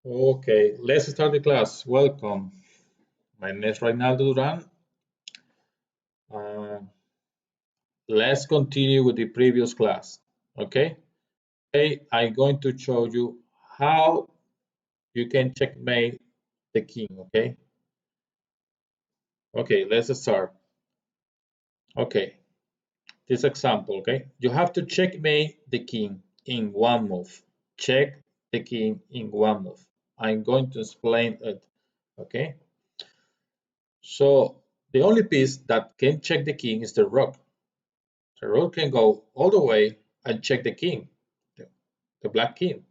Okay, let's start the class. Welcome. My name is Reinaldo Duran. Uh, let's continue with the previous class. Okay, today I'm going to show you how you can checkmate the king. Okay, let's start. Okay, this example. Okay, you have to checkmate the king in one move. Check the king in one move. I'm going to explain it. Okay, so the only piece that can check the king is the rook. The rook can go all the way and check the king, the black king.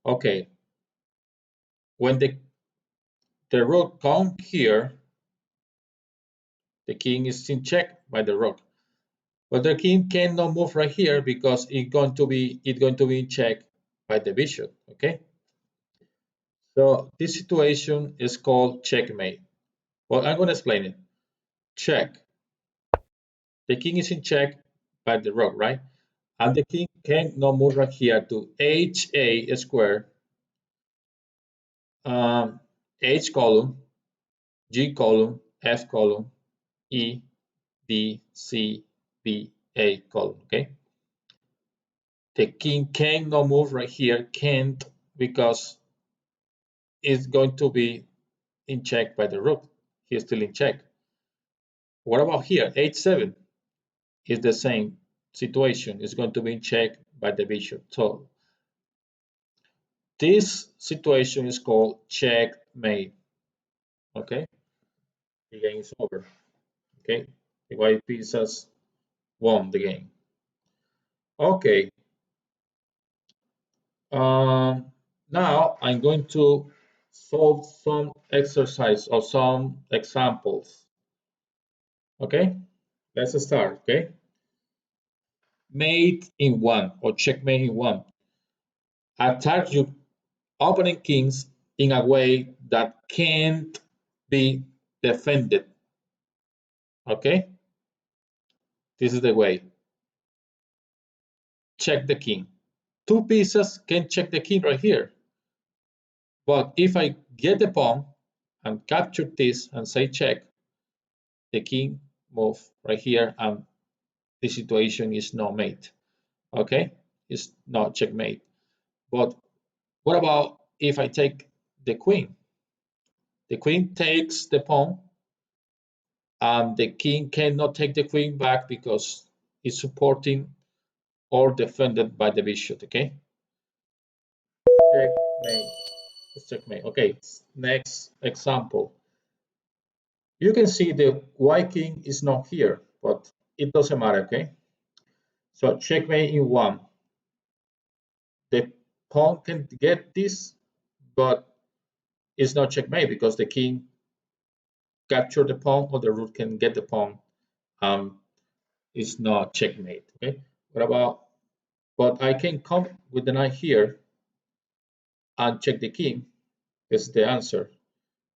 Okay, when the rook comes here, the king is in check by the rook. But the king cannot move right here because it's going to be in check by the bishop. Okay, so this situation is called checkmate. Well, I'm going to explain it. Check. The king is in check by the rook, right? And the king cannot move right here to ha square, h column, G column, F column, E, D, C, B, A column. Okay. The king cannot move right here, can't, because it's going to be in check by the rook. He's still in check. What about here? H7 is the same situation. It's going to be in check by the bishop. So this situation is called checkmate. Okay. The game is over. Okay. The white pieces won the game. Okay. Um, Now I'm going to solve some exercise or some examples. Okay, let's start. Okay, mate in one or checkmate in one. Attack your opening kings in a way that can't be defended. Okay, this is the way. Check the king. Two pieces can check the king right here. But if I get the pawn and capture this and say check, the king move right here and the situation is not mate. Okay, it's not checkmate. But what about if I take the queen? The queen takes the pawn and the king cannot take the queen back because it's supporting or defended by the bishop. Okay, checkmate. It's checkmate. Okay, next example. You can see the white king is not here, but it doesn't matter. Okay, so checkmate in one. The pawn can get this, but it's not checkmate because the king capture the pawn or the rook can get the pawn. It's not checkmate. Okay. What about? But I can come with the knight here and check the king. This is the answer.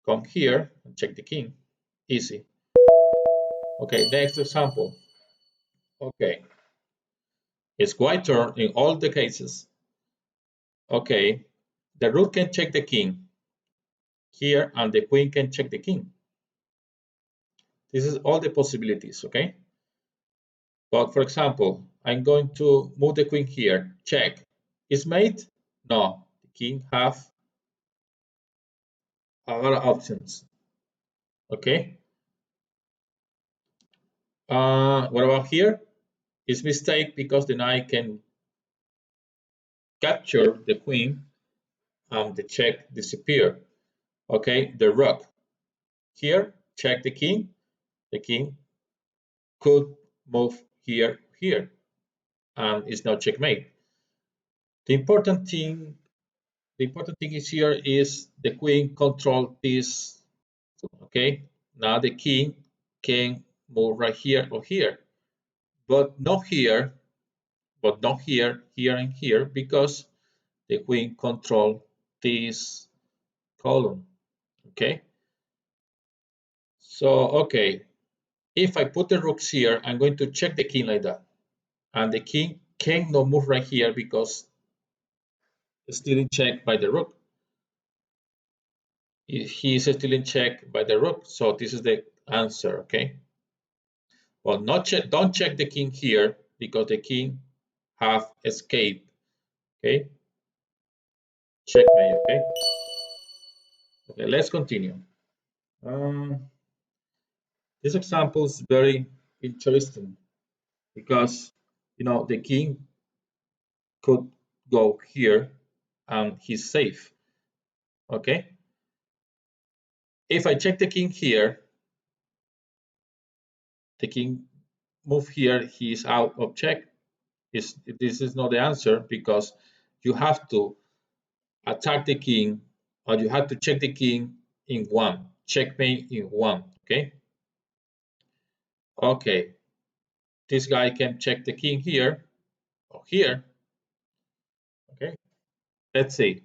Come here and check the king. Easy. Okay. Next example. Okay. It's white turn in all the cases. Okay. The rook can check the king here, and the queen can check the king. This is all the possibilities. Okay. But for example, I'm going to move the queen here. Check. Is mate? No. The king have a lot of options. Okay. What about here? It's mistake because the knight can capture the queen and the check disappear. Okay. The rook. Here, check the king. The king could move here, and it's not checkmate. The important thing The important thing is here is the queen control this. Okay, now the king can move right here or here, but not here, here and here because the queen control this column. Okay, so okay, if I put the rooks here, I'm going to check the king like that, and the king cannot move right here because it's still in check by the rook. he is still in check by the rook. So this is the answer, okay? Well, not check, don't check the king here because the king have escaped, okay? Checkmate, okay? Okay, let's continue. Um, this example is very interesting because, the king could go here and he's safe, okay? If I check the king here, the king move here, he's out of check. This is not the answer because you have to attack the king or you have to check the king in one, checkmate in one, okay? Okay, this guy can check the king here or here, okay? Let's see.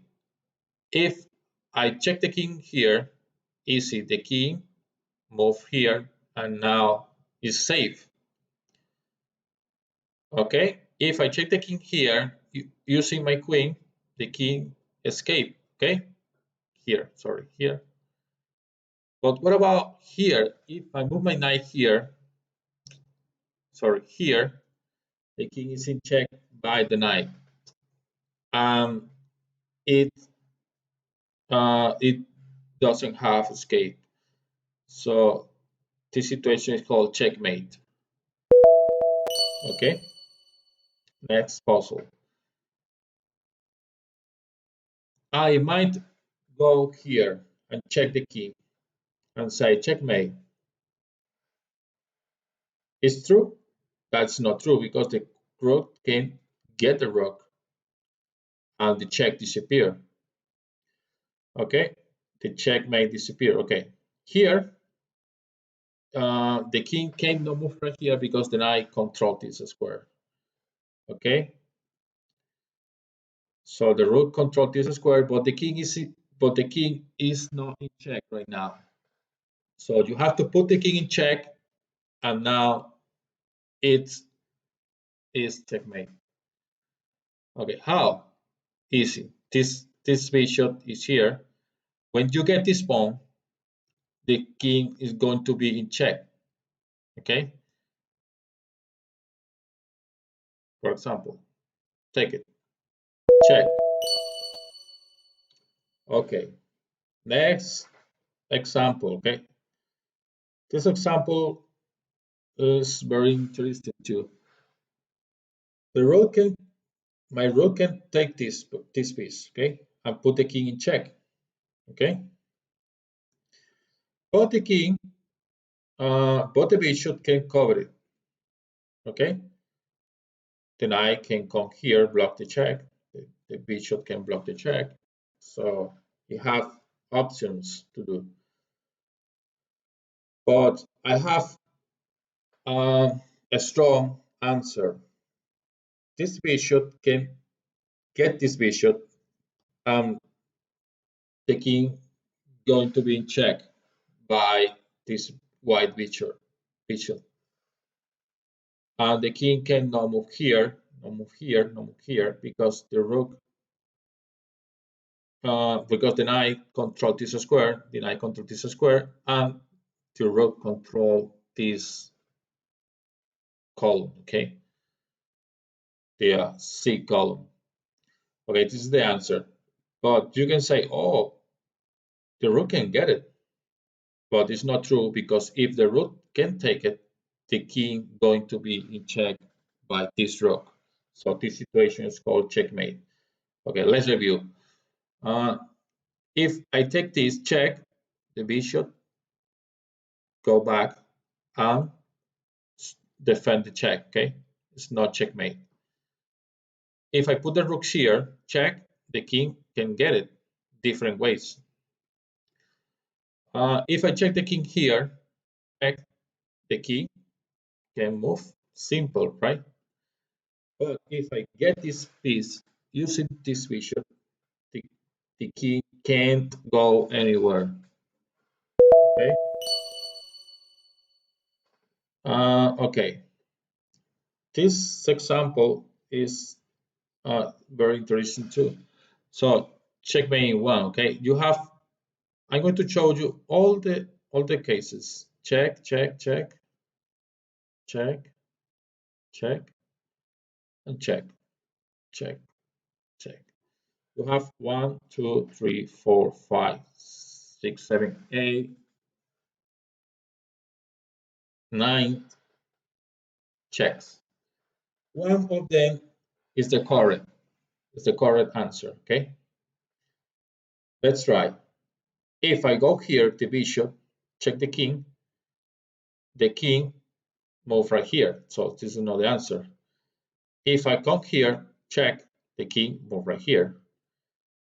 If I check the king here, easy, the king move here and now is safe, okay? If I check the king here, using my queen, the king escape, okay? Here, sorry, here. But what about here? If I move my knight here, sorry, here, the king is in check by the knight. It it doesn't have escape. So this situation is called checkmate. Okay, next puzzle. I might go here and check the king and say checkmate. It's true? That's not true because the rook can get the rook and the check disappear. Okay, the check may disappear. Okay, here the king can not move right here because the knight controls this square. Okay, so the rook controls this square, but the king is not in check right now. So you have to put the king in check, and now it is checkmate. Okay, how? Easy. This bishop is here. When you get this pawn, the king is going to be in check. Okay. For example, take it. Check. Okay. Next example. Okay. This example is very interesting too. The rook can, my rook can take this piece. Okay, and put the king in check. Okay. But the king, but the bishop can cover it. Okay. Then I can come here, block the check. The bishop can block the check. So you have options to do. But I have a strong answer. This bishop can get this bishop, and the king going to be in check by this white bishop. And the king cannot move here, no move here, no move here, because the rook, because the knight control this square, the knight control this square, and the rook control this column, okay? The C column. Okay, this is the answer. But you can say, oh, the rook can get it. But it's not true because if the rook can take it, the king going to be in check by this rook. So this situation is called checkmate. Okay, let's review. If I take this check, the bishop go back and defend the check. Okay, it's not checkmate. If I put the rook here, check, the king can get it different ways. If I check the king here, check, the king can move. Simple, right? But if I get this piece using this bishop, the, the king can't go anywhere. Okay. Okay. This example is very interesting too. So checkmate in one. Okay, you have I'm going to show you all the cases. Check, check, check, check, check, and check, check, check. You have 1, 2, 3, 4, 5, 6, 7, 8, 9 checks. One of them is the correct answer. Okay, let's try. If I go here, the bishop, check the king move right here. So this is not the answer. If I come here, check the king move right here.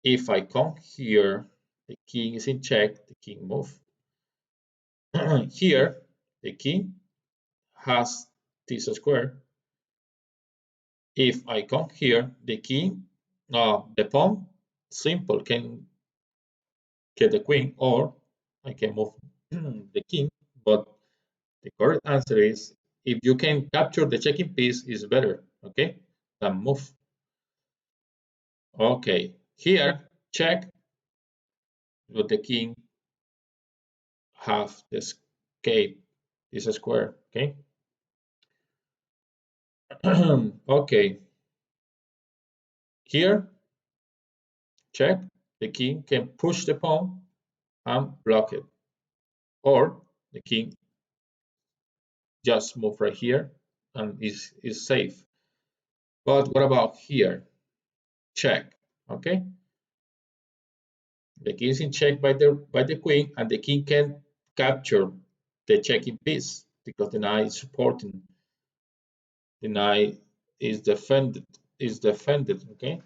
If I come here, the king is in check, the king move. Here, the king has this square. If I come here, the king, the pawn, simple, can get the queen, or I can move the king. But the correct answer is, if you can capture the checking piece, is better, okay, than move. Okay, here, check, but the king have the escape this square, okay. Okay, here, check, the king can push the pawn and block it, or the king just move right here and is safe. But what about here? Check, okay. The king is in check by the queen, and the king can capture the checking piece because the knight is supporting. The knight is defended, okay.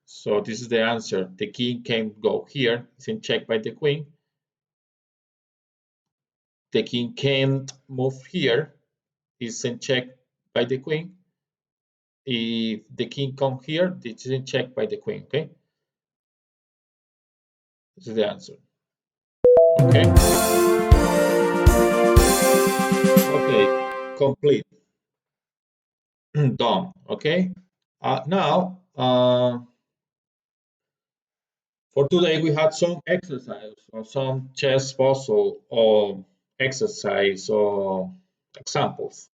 So this is the answer. The king can go here, it's in check by the queen. The king can't move here, it's in check by the queen. If the king come here, this is in check by the queen, okay. This is the answer. Okay. Okay, complete. Done. Okay. Now, for today, we had some exercise or some chess puzzle or exercise or examples.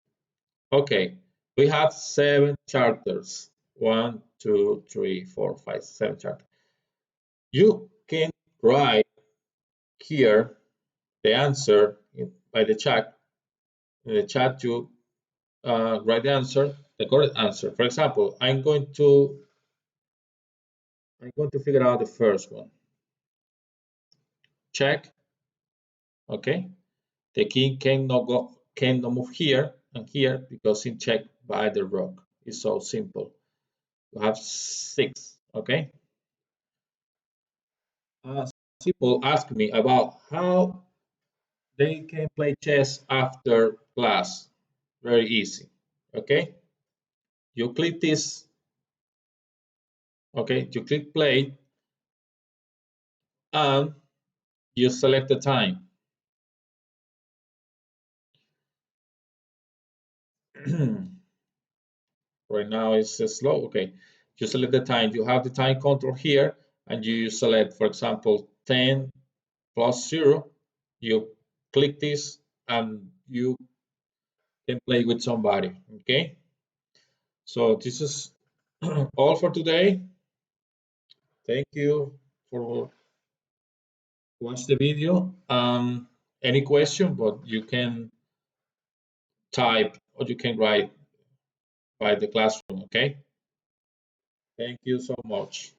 Okay, we have 7 characters. 1, 2, 3, 4, 5, 7 characters. You can write here the answer by the chat. In the chat, you write the answer, the correct answer. For example, I'm going to figure out the first one. Check. Okay. The king cannot move here and here because in check by the rook. It's so simple. You have 6. Okay. People ask me about how they can play chess after class. Very easy. Okay. You click this. Okay. You click play and you select the time. Right now it's slow. Okay, you select the time. You have the time control here, and you select, for example, 10 plus 0. You click this, and you can play with somebody. Okay, so this is all for today. Thank you for watch the video. Any question, but you can type or you can write by the classroom. Okay, thank you so much.